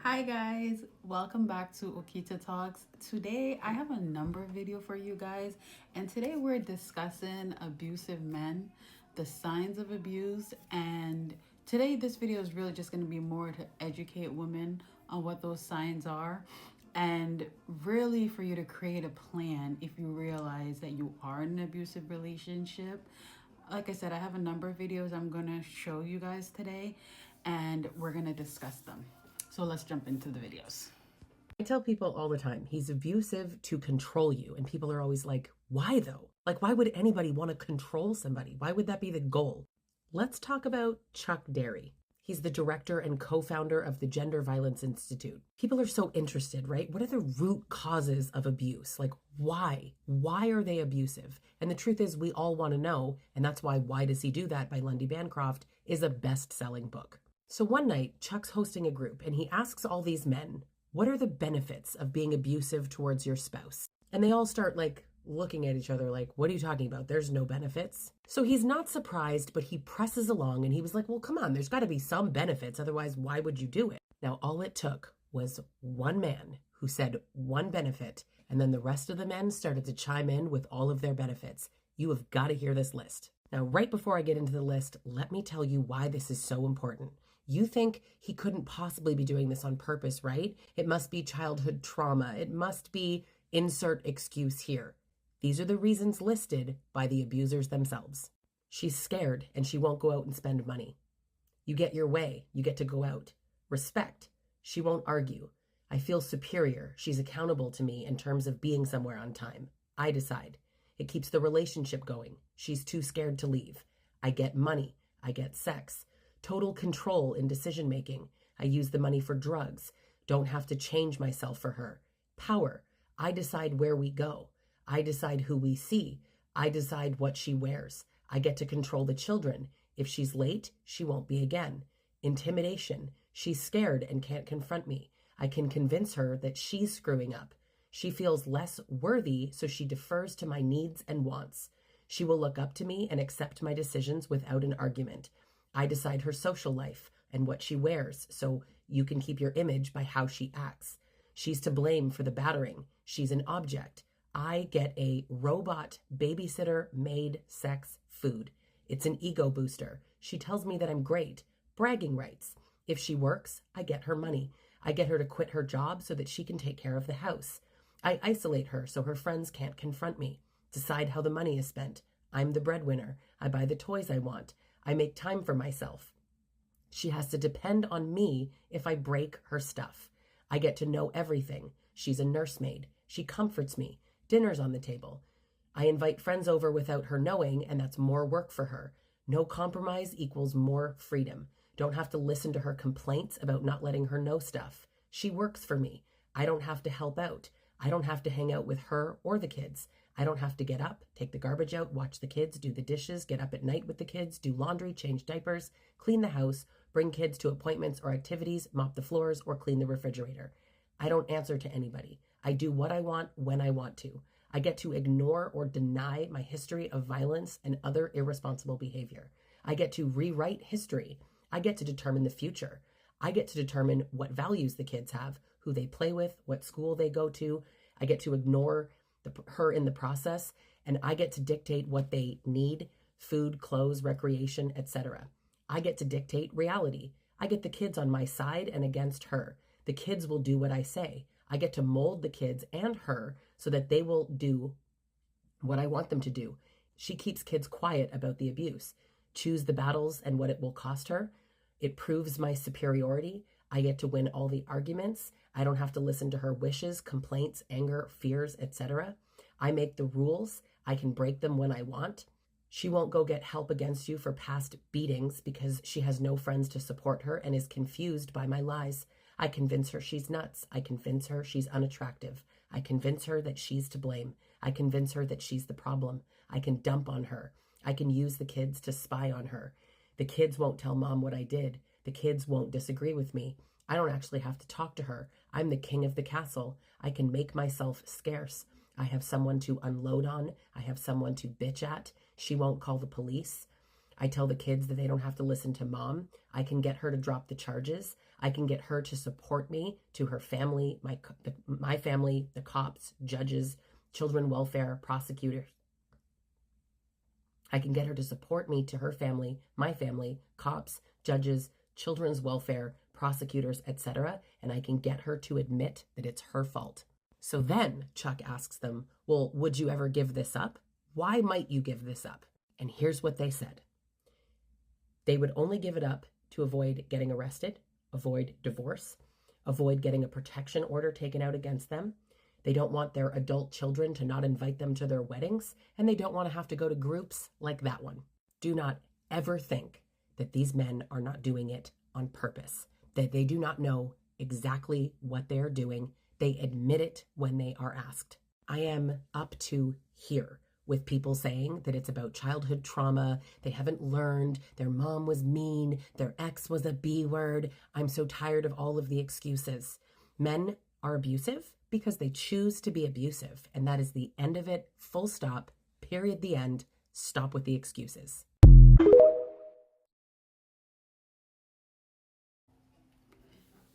Hi guys, welcome back to Okita Talks. Today I have a number video for you guys, and today we're discussing abusive men, the signs of abuse, and today this video is really just going to be more to educate women on what those signs are and really for you to create a plan if you realize that you are in an abusive relationship. Like I said, I have a number of videos I'm going to show you guys today, and we're going to discuss them. So let's jump into the videos. I tell people all the time, he's abusive to control you. And people are always like, why though? Like, why would anybody want to control somebody? Why would that be the goal? Let's talk about Chuck Derry. He's the director and co-founder of the Gender Violence Institute. People are so interested, right? What are the root causes of abuse? Like, why? Why are they abusive? And the truth is, we all want to know. And that's why Why Does He Do That by Lundy Bancroft is a best-selling book. So one night, Chuck's hosting a group and he asks all these men, what are the benefits of being abusive towards your spouse? And they all start looking at each other like, what are you talking about? There's no benefits. So he's not surprised, but he presses along and he was like, well, come on, there's got to be some benefits. Otherwise, why would you do it? Now, all it took was one man who said one benefit, and then the rest of the men started to chime in with all of their benefits. You have got to hear this list. Now, right before I get into the list, let me tell you why this is so important. You think he couldn't possibly be doing this on purpose, right? It must be childhood trauma. It must be insert excuse here. These are the reasons listed by the abusers themselves. She's scared and she won't go out and spend money. You get your way. You get to go out. Respect. She won't argue. I feel superior. She's accountable to me in terms of being somewhere on time. I decide. It keeps the relationship going. She's too scared to leave. I get money. I get sex. Total control in decision making. I use the money for drugs. Don't have to change myself for her. Power. I decide where we go. I decide who we see. I decide what she wears. I get to control the children. If she's late, she won't be again. Intimidation. She's scared and can't confront me. I can convince her that she's screwing up. She feels less worthy, so she defers to my needs and wants. She will look up to me and accept my decisions without an argument. I decide her social life and what she wears, so you can keep your image by how she acts. She's to blame for the battering. She's an object. I get a robot babysitter maid sex food. It's an ego booster. She tells me that I'm great. Bragging rights. If she works, I get her money. I get her to quit her job so that she can take care of the house. I isolate her so her friends can't confront me. Decide how the money is spent. I'm the breadwinner. I buy the toys I want. I make time for myself. She has to depend on me if I break her stuff. I get to know everything. She's a nursemaid. She comforts me. Dinner's on the table. I invite friends over without her knowing, and that's more work for her. No compromise equals more freedom. Don't have to listen to her complaints about not letting her know stuff. She works for me. I don't have to help out. I don't have to hang out with her or the kids. I don't have to get up, take the garbage out, watch the kids, do the dishes, get up at night with the kids, do laundry, change diapers, clean the house, bring kids to appointments or activities, mop the floors, or clean the refrigerator. I don't answer to anybody. I do what I want when I want to. I get to ignore or deny my history of violence and other irresponsible behavior. I get to rewrite history. I get to determine the future. I get to determine what values the kids have, who they play with, what school they go to. I get to ignore her in the process, and I get to dictate what they need: food, clothes, recreation, etc. I get to dictate reality. I get the kids on my side and against her. The kids will do what I say. I get to mold the kids and her so that they will do what I want them to do. She keeps kids quiet about the abuse. Choose the battles and what it will cost her. It proves my superiority. I get to win all the arguments. I don't have to listen to her wishes, complaints, anger, fears, etc. I make the rules. I can break them when I want. She won't go get help against you for past beatings because she has no friends to support her and is confused by my lies. I convince her she's nuts. I convince her she's unattractive. I convince her that she's to blame. I convince her that she's the problem. I can dump on her. I can use the kids to spy on her. The kids won't tell mom what I did. The kids won't disagree with me. I don't actually have to talk to her. I'm the king of the castle. I can make myself scarce. I have someone to unload on. I have someone to bitch at. She won't call the police. I tell the kids that they don't have to listen to mom. I can get her to drop the charges. I can get her to support me, to her family, my family, the cops, judges, children welfare, prosecutors. I can get her to support me, to her family, my family, cops, judges, children's welfare, prosecutors, etc. And I can get her to admit that it's her fault. So then Chuck asks them, well, would you ever give this up? Why might you give this up? And here's what they said. They would only give it up to avoid getting arrested, avoid divorce, avoid getting a protection order taken out against them. They don't want their adult children to not invite them to their weddings, and they don't want to have to go to groups like that one. Do not ever think that these men are not doing it on purpose, that they do not know exactly what they are doing. They admit it when they are asked. I am up to here with people saying that it's about childhood trauma, they haven't learned, their mom was mean, their ex was a B word. I'm so tired of all of the excuses. Men are abusive because they choose to be abusive, and that is the end of it, full stop, period, the end. Stop with the excuses.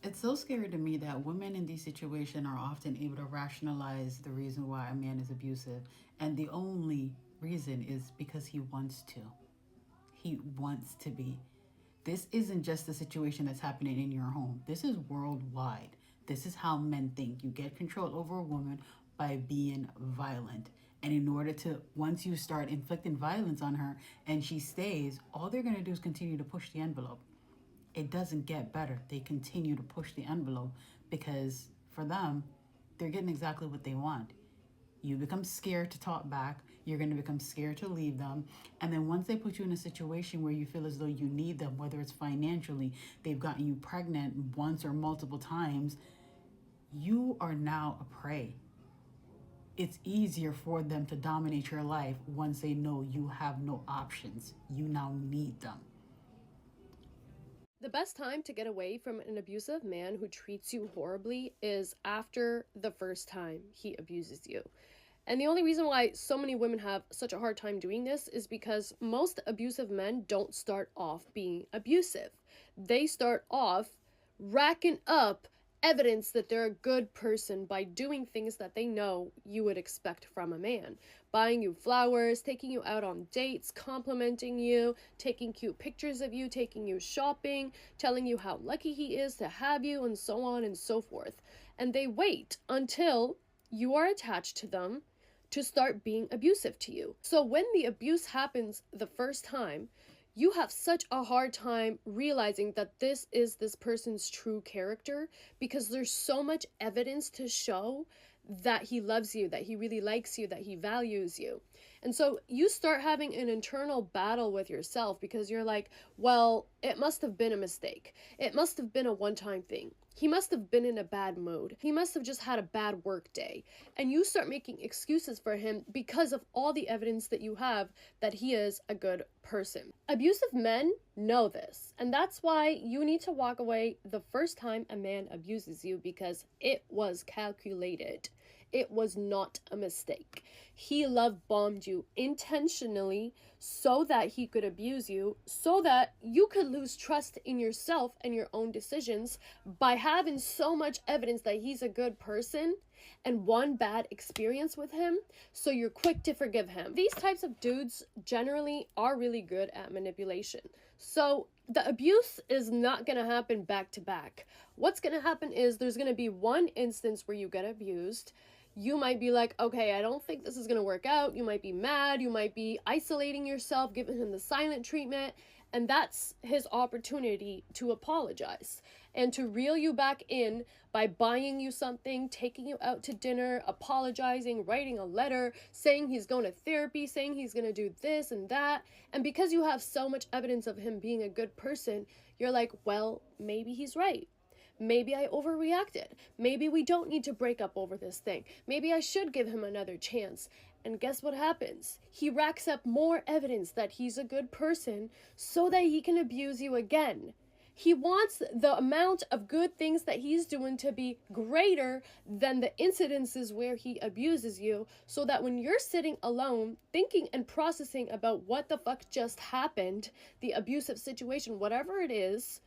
It's so scary to me that women in these situations are often able to rationalize the reason why a man is abusive, and the only reason is because he wants to. He wants to be. This isn't just a situation that's happening in your home. This is worldwide. This is how men think. You get control over a woman by being violent. And in order to, once you start inflicting violence on her and she stays, all they're going to do is continue to push the envelope. It doesn't get better. They continue to push the envelope because for them, they're getting exactly what they want. You become scared to talk back. You're going to become scared to leave them. And then once they put you in a situation where you feel as though you need them, whether it's financially, they've gotten you pregnant once or multiple times, you are now a prey. It's easier for them to dominate your life once they know you have no options. You now need them. The best time to get away from an abusive man who treats you horribly is after the first time he abuses you. And the only reason why so many women have such a hard time doing this is because most abusive men don't start off being abusive. They start off racking up evidence that they're a good person by doing things that they know you would expect from a man. Buying you flowers, taking you out on dates, complimenting you, taking cute pictures of you, taking you shopping, telling you how lucky he is to have you, and so on and so forth. And they wait until you are attached to them to start being abusive to you. So when the abuse happens the first time, you have such a hard time realizing that this is this person's true character because there's so much evidence to show that he loves you, that he really likes you, that he values you. And so you start having an internal battle with yourself because you're like, well, it must have been a mistake. It must have been a one-time thing. He must have been in a bad mood. He must have just had a bad work day. And you start making excuses for him because of all the evidence that you have that he is a good person. Abusive men know this. And that's why you need to walk away the first time a man abuses you because it was calculated. It was not a mistake. He love bombed you intentionally so that he could abuse you, so that you could lose trust in yourself and your own decisions by having so much evidence that he's a good person and one bad experience with him, so you're quick to forgive him. These types of dudes generally are really good at manipulation. So the abuse is not going to happen back to back. What's going to happen is there's going to be one instance where you get abused. You might be like, okay, I don't think this is going to work out. You might be mad. You might be isolating yourself, giving him the silent treatment. And that's his opportunity to apologize and to reel you back in by buying you something, taking you out to dinner, apologizing, writing a letter, saying he's going to therapy, saying he's going to do this and that. And because you have so much evidence of him being a good person, you're like, well, maybe he's right. Maybe I overreacted. Maybe we don't need to break up over this thing. Maybe I should give him another chance. And guess what happens? He racks up more evidence that he's a good person so that he can abuse you again. He wants the amount of good things that he's doing to be greater than the incidences where he abuses you, so that when you're sitting alone thinking and processing about what the fuck just happened, the abusive situation, whatever it is,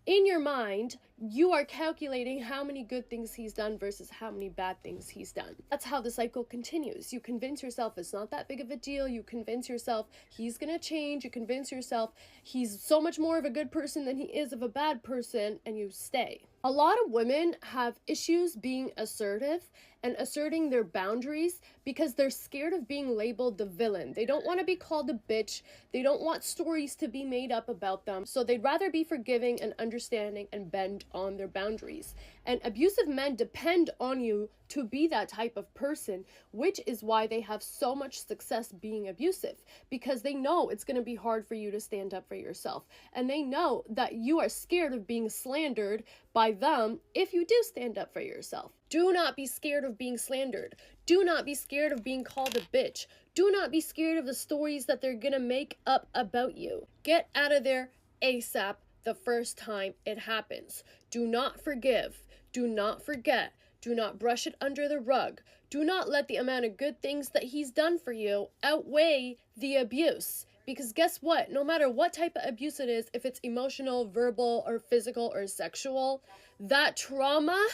in your mind, you are calculating how many good things he's done versus how many bad things he's done. That's how the cycle continues. You convince yourself it's not that big of a deal. You convince yourself he's gonna change. You convince yourself he's so much more of a good person than he is of a bad person, and you stay. A lot of women have issues being assertive and asserting their boundaries because they're scared of being labeled the villain. They don't want to be called a bitch. They don't want stories to be made up about them. So they'd rather be forgiving and understanding and bend on their boundaries. And abusive men depend on you to be that type of person, which is why they have so much success being abusive, because they know it's going to be hard for you to stand up for yourself. And they know that you are scared of being slandered by them if you do stand up for yourself. Do not be scared of being slandered. Do not be scared of being called a bitch. Do not be scared of the stories that they're gonna make up about you. Get out of there ASAP the first time it happens. Do not forgive. Do not forget. Do not brush it under the rug. Do not let the amount of good things that he's done for you outweigh the abuse. Because guess what? No matter what type of abuse it is, if it's emotional, verbal, or physical, or sexual, that trauma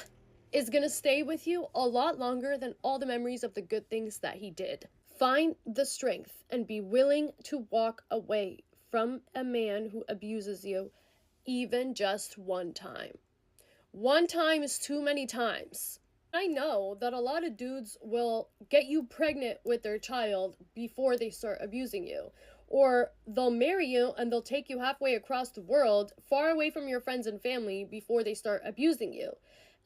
is going to stay with you a lot longer than all the memories of the good things that he did. Find the strength and be willing to walk away from a man who abuses you, even just one time. One time is too many times. I know that a lot of dudes will get you pregnant with their child before they start abusing you. Or they'll marry you and they'll take you halfway across the world, far away from your friends and family, before they start abusing you.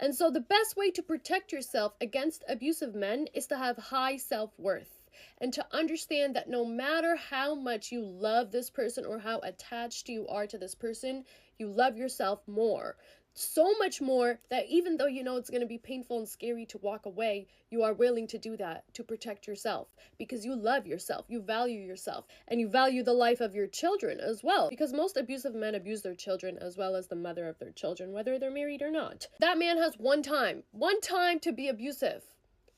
And so the best way to protect yourself against abusive men is to have high self-worth and to understand that no matter how much you love this person or how attached you are to this person, you love yourself more. So much more that even though you know it's going to be painful and scary to walk away, you are willing to do that to protect yourself because you love yourself, you value yourself, and you value the life of your children as well. Because most abusive men abuse their children as well as the mother of their children, whether they're married or not. That man has one time to be abusive.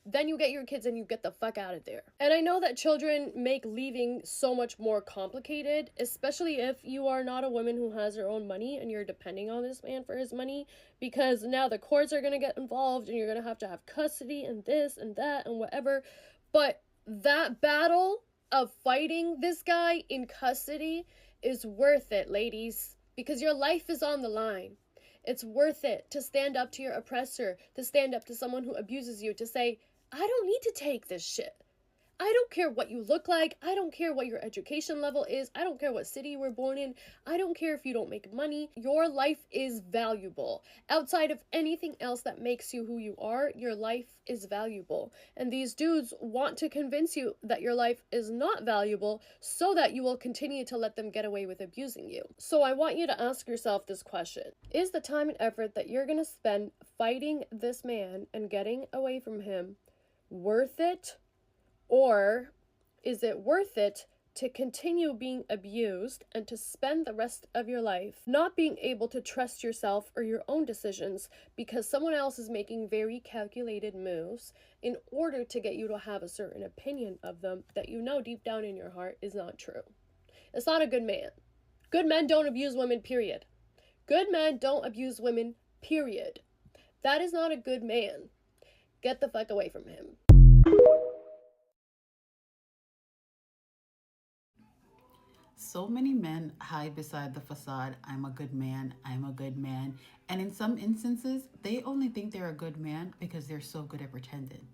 Then you get your kids and you get the fuck out of there. And I know that children make leaving so much more complicated, especially if you are not a woman who has her own money and you're depending on this man for his money, because now the courts are going to get involved and you're going to have custody and this and that and whatever. But that battle of fighting this guy in custody is worth it, ladies, because your life is on the line. It's worth it to stand up to your oppressor, to stand up to someone who abuses you, to say, I don't need to take this shit. I don't care what you look like. I don't care what your education level is. I don't care what city you were born in. I don't care if you don't make money. Your life is valuable. Outside of anything else that makes you who you are, your life is valuable. And these dudes want to convince you that your life is not valuable so that you will continue to let them get away with abusing you. So I want you to ask yourself this question. Is the time and effort that you're going to spend fighting this man and getting away from him worth it? Or is it worth it to continue being abused and to spend the rest of your life not being able to trust yourself or your own decisions because someone else is making very calculated moves in order to get you to have a certain opinion of them that you know deep down in your heart is not true? It's not a good man. Good men don't abuse women, period. Good men don't abuse women, period. That is not a good man. Get the fuck away from him. So many men hide beside the facade, I'm a good man, I'm a good man. And in some instances, they only think they're a good man because they're so good at pretending.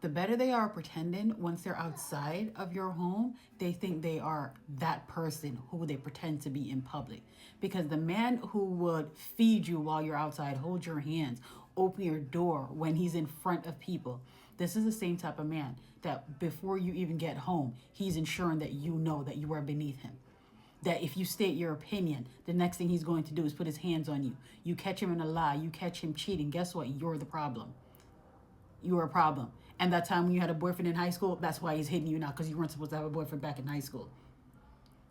The better they are pretending, once they're outside of your home, they think they are that person who they pretend to be in public. Because the man who would feed you while you're outside, hold your hands, open your door when he's in front of people, this is the same type of man that before you even get home, he's ensuring that you know that you are beneath him. That if you state your opinion, the next thing he's going to do is put his hands on you. You catch him in a lie, you catch him cheating, guess what? You're the problem. You are a problem. And that time when you had a boyfriend in high school, that's why he's hitting you now, because you weren't supposed to have a boyfriend back in high school.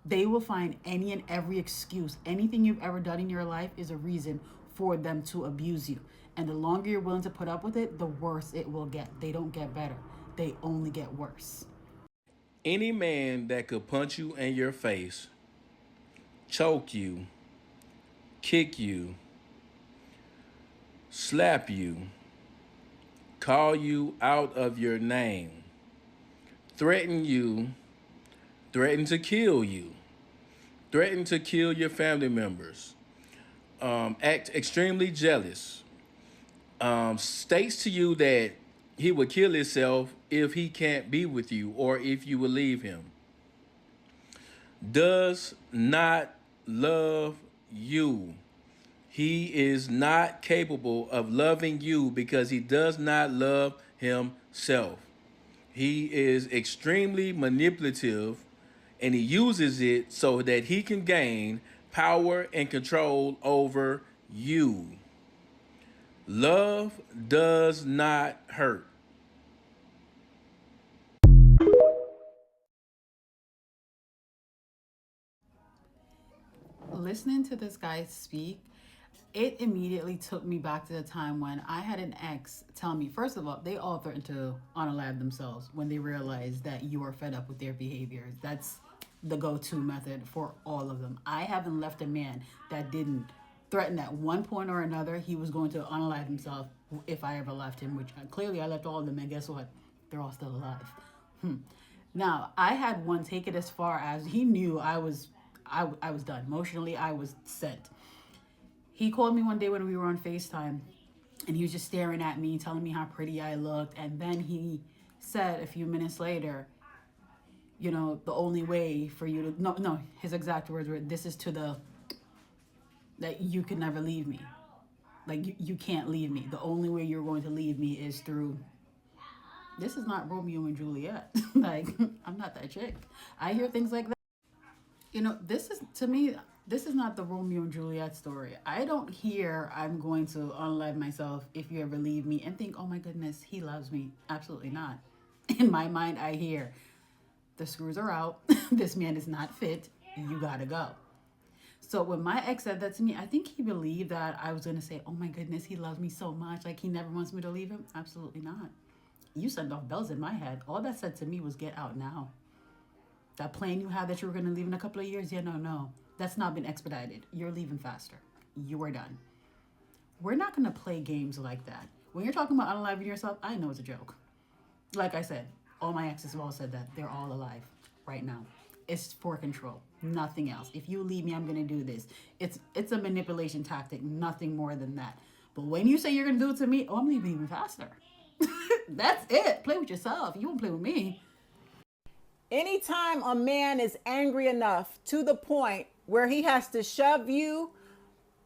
They will find any and every excuse. Anything you've ever done in your life is a reason for them to abuse you. And the longer you're willing to put up with it, the worse it will get. They don't get better, they only get worse. Any man that could punch you in your face, choke you, kick you, slap you, call you out of your name, threaten you, threaten to kill you, threaten to kill your family members, act extremely jealous, states to you that he would kill himself if he can't be with you or if you will leave him, does not love you. He is not capable of loving you because he does not love himself. He is extremely manipulative and he uses it so that he can gain power and control over you. Love does not hurt. Listening to this guy speak, it immediately took me back to the time when I had an ex tell me, first of all, they all threatened to unalive themselves when they realized that you are fed up with their behaviors. That's the go-to method for all of them. I haven't left a man that didn't threaten at one point or another he was going to unalive himself if I ever left him, which clearly I left all of them, and guess what? They're all still alive. Now, I had one take it as far as he knew I was done. Emotionally, I was set. He called me one day when we were on FaceTime, and he was just staring at me, telling me how pretty I looked. And then he said a few minutes later, you know, the only way for you to, no, his exact words were, this is to the, that you can never leave me. Like, you can't leave me. The only way you're going to leave me is through, this is not Romeo and Juliet. Like, I'm not that chick. I hear things like that. You know, this is, to me, this is not the Romeo and Juliet story. I don't hear I'm going to unalive myself if you ever leave me and think, oh my goodness, he loves me. Absolutely not. In my mind, I hear the screws are out. This man is not fit. You gotta go. So when my ex said that to me, I think he believed that I was gonna say, oh my goodness, he loves me so much. Like he never wants me to leave him. Absolutely not. You sent off bells in my head. All that said to me was get out now. That plan you had that you were going to leave in a couple of years, yeah, no. That's not been expedited. You're leaving faster. You are done. We're not going to play games like that. When you're talking about unaliving yourself, I know it's a joke. Like I said, all my exes have all said that. They're all alive right now. It's for control, nothing else. If you leave me, I'm going to do this. It's a manipulation tactic, nothing more than that. But when you say you're going to do it to me, oh, I'm leaving even faster. That's it. Play with yourself. You won't play with me. Anytime a man is angry enough to the point where he has to shove you,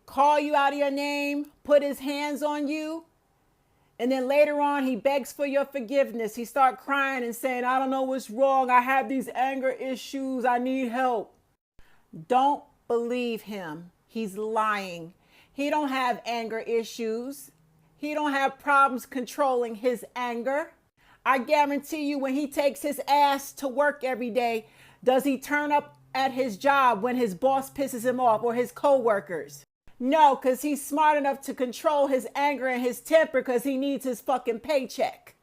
call you out of your name, put his hands on you, and then later on he begs for your forgiveness. He start crying and saying, I don't know what's wrong. I have these anger issues. I need help. Don't believe him. He's lying. He don't have anger issues. He don't have problems controlling his anger. I guarantee you when he takes his ass to work every day, does he turn up at his job when his boss pisses him off or his coworkers? No, because he's smart enough to control his anger and his temper because he needs his fucking paycheck.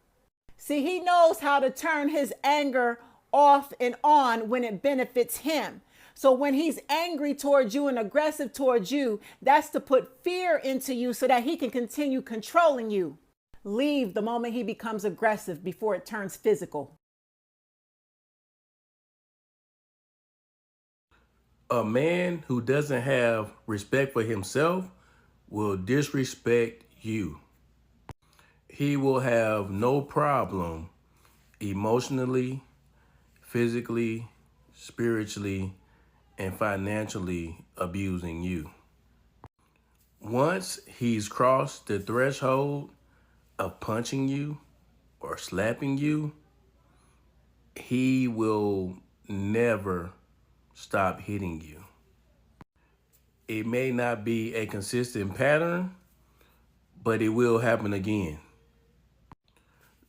See, he knows how to turn his anger off and on when it benefits him. So when he's angry towards you and aggressive towards you, that's to put fear into you so that he can continue controlling you. Leave the moment he becomes aggressive before it turns physical. A man who doesn't have respect for himself will disrespect you. He will have no problem emotionally, physically, spiritually, and financially abusing you. Once he's crossed the threshold of punching you or slapping you, he will never stop hitting you. It may not be a consistent pattern, but it will happen again.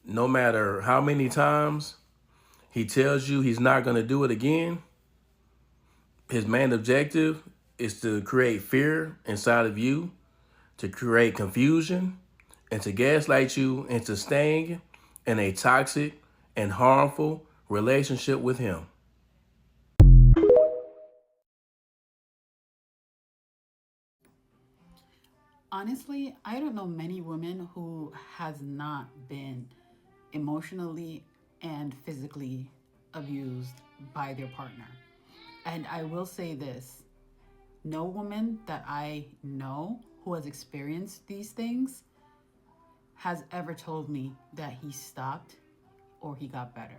No matter how many times he tells you he's not going to do it again, His main objective is to create fear inside of you, to create confusion, and to gaslight you into staying in a toxic and harmful relationship with him. Honestly, I don't know many women who has not been emotionally and physically abused by their partner. And I will say this, no woman that I know who has experienced these things has ever told me that he stopped or he got better.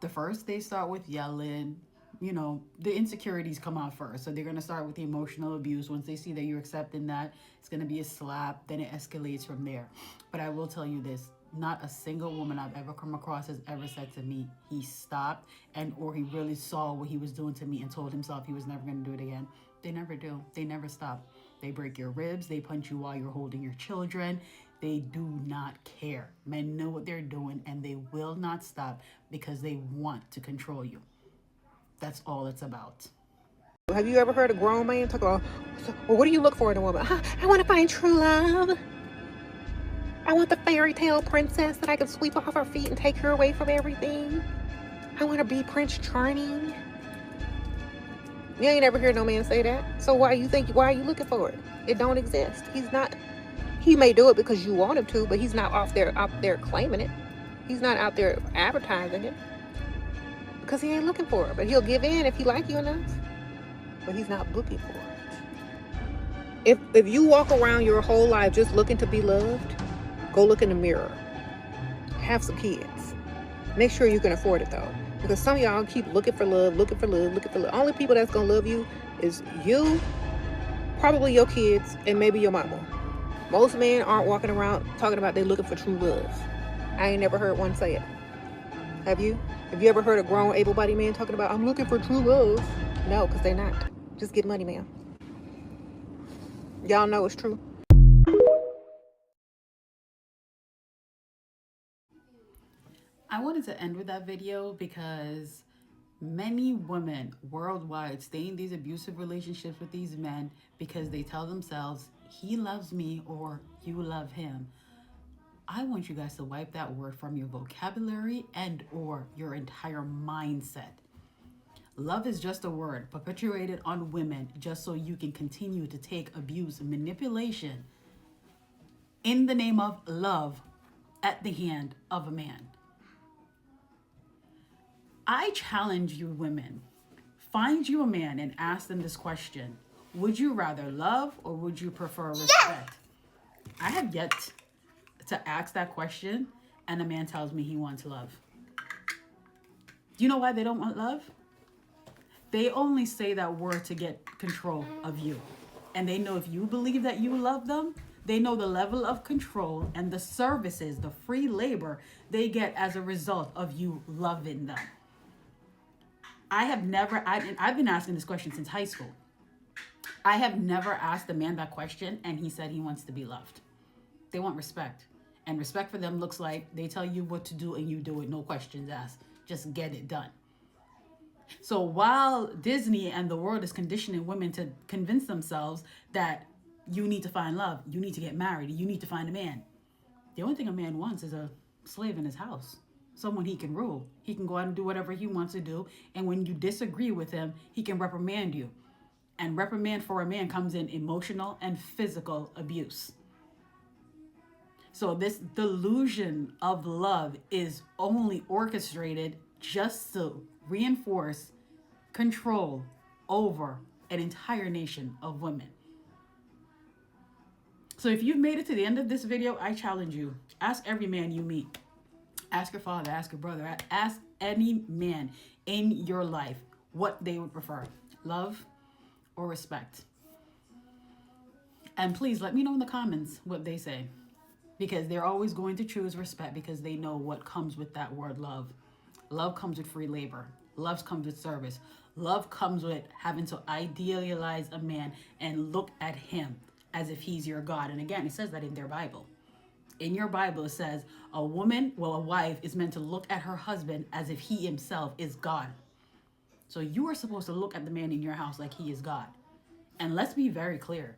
The first they start with yelling, the insecurities come out first. So they're going to start with the emotional abuse. Once they see that you're accepting that, it's going to be a slap, then it escalates from there. But I will tell you this, not a single woman I've ever come across has ever said to me he stopped and or he really saw what he was doing to me and told himself he was never going to do it again. They never do. They never stop. They break your ribs, they punch you while you're holding your children. They do not care. Men know what they're doing and they will not stop because they want to control you. That's all it's about. Have you ever heard a grown man talk about, well, what do you look for in a woman? I want to find true love. I want the fairy tale princess that I can sweep off her feet and take her away from everything. I want to be Prince Charming. You ain't ever heard no man say that. So why are you looking for it? It don't exist. He may do it because you want him to, but he's not out there claiming it. He's not out there advertising it. Because he ain't looking for it. But he'll give in if he like you enough. But he's not looking for it. If you walk around your whole life just looking to be loved, go look in the mirror. Have some kids. Make sure you can afford it though. Because some of y'all keep looking for love, looking for love, looking for love. Only people that's gonna love you is you, probably your kids, and maybe your mama. Most men aren't walking around talking about they're looking for true love. I ain't never heard one say it. Have you? Have you ever heard a grown, able-bodied man talking about, I'm looking for true love? No, because they're not. Just get money, man. Y'all know it's true. I wanted to end with that video because many women worldwide stay in these abusive relationships with these men because they tell themselves, he loves me or you love him. I want you guys to wipe that word from your vocabulary and or your entire mindset. Love is just a word perpetuated on women just so you can continue to take abuse and manipulation in the name of love at the hand of a man. I challenge you women, find you a man and ask them this question. Would you rather love or would you prefer respect? I have yet to ask that question and a man tells me he wants love. Do you know why they don't want love? They only say that word to get control of you. And they know if you believe that you love them, they know the level of control and the services, the free labor they get as a result of you loving them. I've been asking this question since high school. I have never asked a man that question and he said he wants to be loved. They want respect. And respect for them looks like they tell you what to do and you do it, no questions asked. Just get it done. So while Disney and the world is conditioning women to convince themselves that you need to find love, you need to get married, you need to find a man, the only thing a man wants is a slave in his house. Someone he can rule. He can go out and do whatever he wants to do. And when you disagree with him, he can reprimand you. And reprimand for a man comes in emotional and physical abuse. So this delusion of love is only orchestrated just to reinforce control over an entire nation of women. So if you've made it to the end of this video, I challenge you. Ask every man you meet. Ask your father, ask your brother, ask any man in your life what they would prefer, love or respect. And please let me know in the comments what they say, because they're always going to choose respect because they know what comes with that word love. Love comes with free labor. Love comes with service. Love comes with having to idealize a man and look at him as if he's your God. And again, it says that in their Bible. In your Bible, it says a wife is meant to look at her husband as if he himself is God. So you are supposed to look at the man in your house like he is God. And let's be very clear.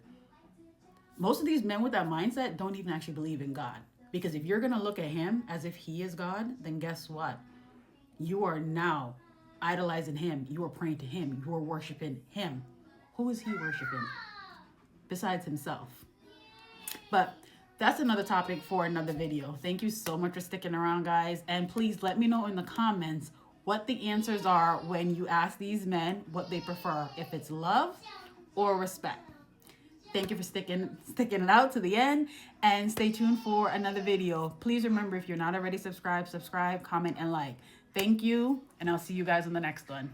Most of these men with that mindset don't even actually believe in God. Because if you're going to look at him as if he is God, then guess what? You are now idolizing him. You are praying to him. You are worshiping him. Who is he worshiping besides himself? But that's another topic for another video. Thank you so much for sticking around, guys. And please let me know in the comments what the answers are when you ask these men what they prefer, if it's love or respect. Thank you for sticking it out to the end, and stay tuned for another video. Please remember, if you're not already subscribed, subscribe, comment, and like. Thank you, and I'll see you guys on the next one.